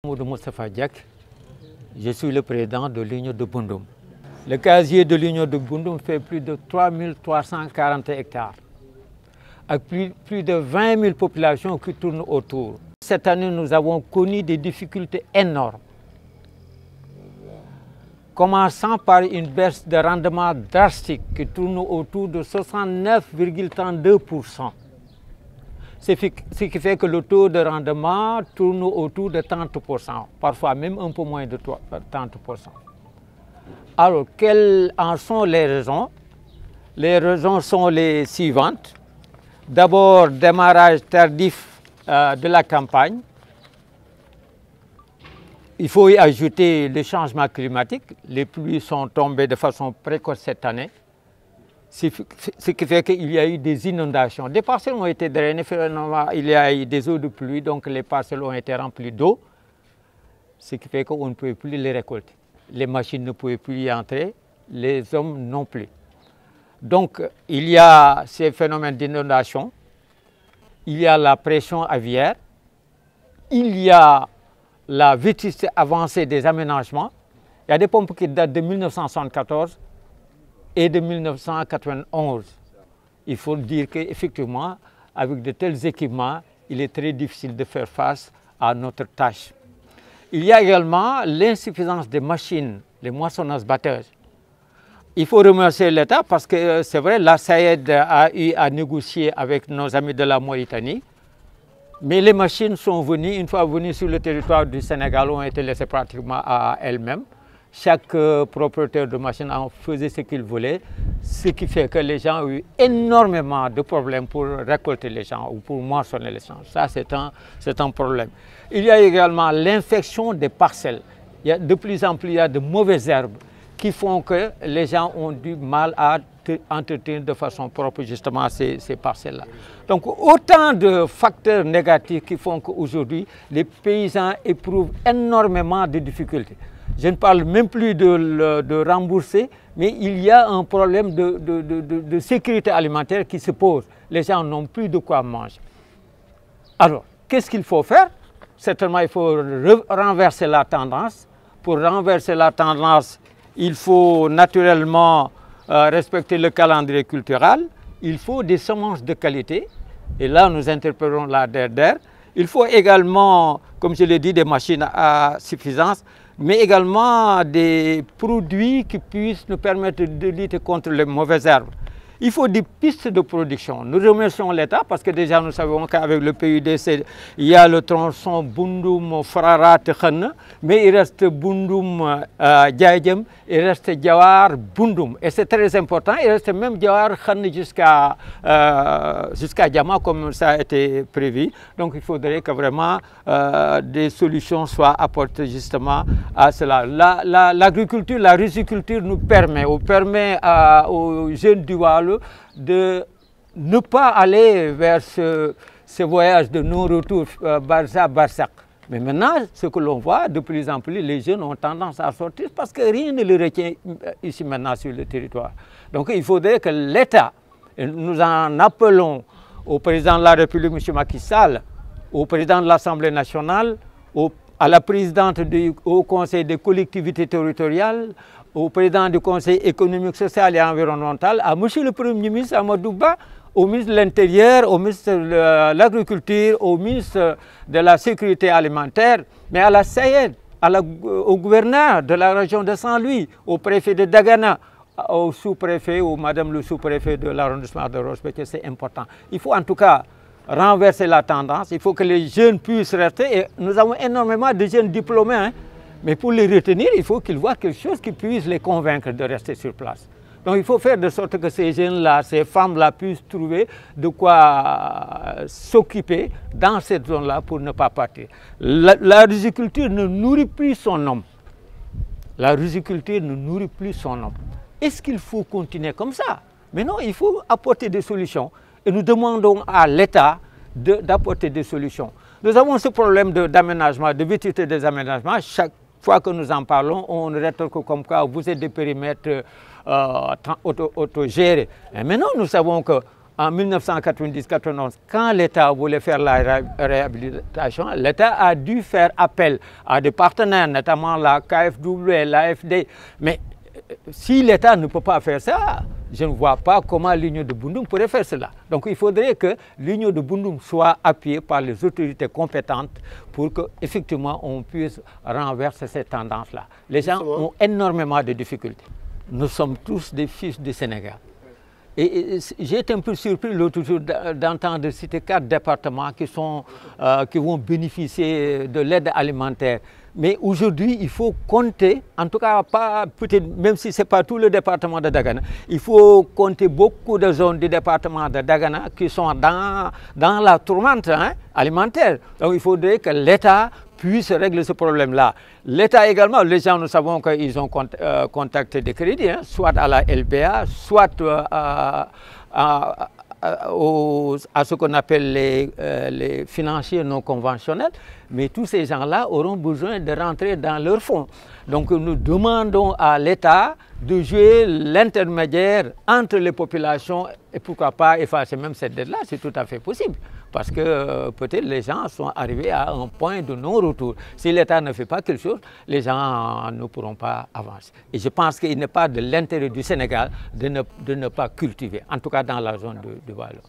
De Moustapha Diak, je suis le président de l'Union de Bundum. Le casier de l'Union de Bundum fait plus de 3340 hectares, avec plus de 20 000 populations qui tournent autour. Cette année, nous avons connu des difficultés énormes, commençant par une baisse de rendement drastique qui tourne autour de 69,32%. Ce qui fait que le taux de rendement tourne autour de 30%, parfois même un peu moins de 30%. Alors, quelles en sont les raisons? Les raisons sont les suivantes. D'abord, démarrage tardif de la campagne. Il faut y ajouter le changement climatique. Les pluies sont tombées de façon précoce cette année. Ce qui fait qu'il y a eu des inondations. Des parcelles ont été drainées, il y a eu des eaux de pluie, donc les parcelles ont été remplies d'eau, ce qui fait qu'on ne pouvait plus les récolter. Les machines ne pouvaient plus y entrer, les hommes non plus. Donc il y a ces phénomènes d'inondation, il y a la pression aviaire, il y a la vétusté avancée des aménagements. Il y a des pompes qui datent de 1974, et de 1991. Il faut dire qu'effectivement, avec de tels équipements, il est très difficile de faire face à notre tâche. Il y a également l'insuffisance des machines, les moissonneuses-batteuses. Il faut remercier l'État parce que c'est vrai, la SAED a eu à négocier avec nos amis de la Mauritanie, mais les machines sont venues, une fois venues sur le territoire du Sénégal, ont été laissées pratiquement à elles-mêmes. Chaque propriétaire de machine en faisait ce qu'il voulait, ce qui fait que les gens ont eu énormément de problèmes pour récolter les champs ou pour moissonner les champs. Ça, c'est un problème. Il y a également l'infection des parcelles. Il y a de plus en plus de mauvaises herbes qui font que les gens ont du mal à entretenir de façon propre justement ces parcelles-là. Donc autant de facteurs négatifs qui font qu'aujourd'hui, les paysans éprouvent énormément de difficultés. Je ne parle même plus de rembourser, mais il y a un problème de sécurité alimentaire qui se pose. Les gens n'ont plus de quoi manger. Alors, qu'est-ce qu'il faut faire? Certainement, il faut renverser la tendance. Pour renverser la tendance, il faut naturellement respecter le calendrier culturel. Il faut des semences de qualité. Et là, nous interpellons la DER. Il faut également, comme je l'ai dit, des machines à suffisance, mais également des produits qui puissent nous permettre de lutter contre les mauvaises herbes. Il faut des pistes de production. Nous remercions l'État parce que déjà nous savons qu'avec le PUDC, il y a le tronçon Bundum-Frarat-Khan, mais il reste Bundum-Djaïdjem, il reste Diawar-Bundum. Et c'est très important, il reste même Diawar-Khan jusqu'à Diama comme ça a été prévu. Donc il faudrait que vraiment des solutions soient apportées justement à cela. L'agriculture, la riziculture nous permet aux jeunes du Waalo de ne pas aller vers ce voyage de non-retour Barza-Barsak. Mais maintenant, ce que l'on voit, de plus en plus, les jeunes ont tendance à sortir parce que rien ne les retient ici maintenant sur le territoire. Donc il faudrait que l'État, nous en appelons au président de la République, M. Macky Sall, au président de l'Assemblée nationale, à la présidente du Haut Conseil des collectivités territoriales, au président du Conseil économique, social et environnemental, à M. le Premier ministre Amadou Ba, au ministre de l'Intérieur, au ministre de l'Agriculture, au ministre de la Sécurité alimentaire, mais à la SAED, au gouverneur de la région de Saint-Louis, au préfet de Dagana, au sous-préfet ou madame le sous-préfet de l'arrondissement de Roche-Béthio, c'est important. Il faut en tout cas renverser la tendance, il faut que les jeunes puissent rester. Et nous avons énormément de jeunes diplômés, hein, mais pour les retenir, il faut qu'ils voient quelque chose qui puisse les convaincre de rester sur place. Donc il faut faire de sorte que ces jeunes-là, ces femmes-là puissent trouver de quoi s'occuper dans cette zone-là pour ne pas partir. La riziculture ne nourrit plus son homme. La riziculture ne nourrit plus son homme. Est-ce qu'il faut continuer comme ça? Mais non, il faut apporter des solutions. Et nous demandons à l'État d'apporter des solutions. Nous avons ce problème d'aménagement, de vétusté des aménagements. Chaque fois que nous en parlons, on rétorque comme quoi vous êtes des périmètres autogérés. Et maintenant, nous savons que en 1990-91, quand l'État voulait faire la réhabilitation, l'État a dû faire appel à des partenaires, notamment la KfW, l'AFD. Mais si l'État ne peut pas faire ça, je ne vois pas comment l'Union de Bundung pourrait faire cela. Donc il faudrait que l'Union de Bundung soit appuyée par les autorités compétentes pour qu'effectivement on puisse renverser cette tendance-là. Les gens ont énormément de difficultés. Nous sommes tous des fils du Sénégal. Et j'ai été un peu surpris l'autre jour d'entendre citer 4 départements qui vont bénéficier de l'aide alimentaire. Mais aujourd'hui, il faut compter, en tout cas, peut-être, même si ce n'est pas tout le département de Dagana, il faut compter beaucoup de zones du département de Dagana qui sont dans la tourmente alimentaire. Donc il faudrait que l'État puisse régler ce problème-là. L'État également, les gens, nous savons qu'ils ont contacté des crédits, soit à la LBA, soit à ce qu'on appelle les financiers non conventionnels, mais tous ces gens-là auront besoin de rentrer dans leurs fonds. Donc nous demandons à l'État de jouer l'intermédiaire entre les populations et pourquoi pas effacer même cette dette-là, c'est tout à fait possible. Parce que peut-être les gens sont arrivés à un point de non-retour. Si l'État ne fait pas quelque chose, les gens ne pourront pas avancer. Et je pense qu'il n'est pas de l'intérêt du Sénégal de ne pas cultiver, en tout cas dans la zone de Waalo.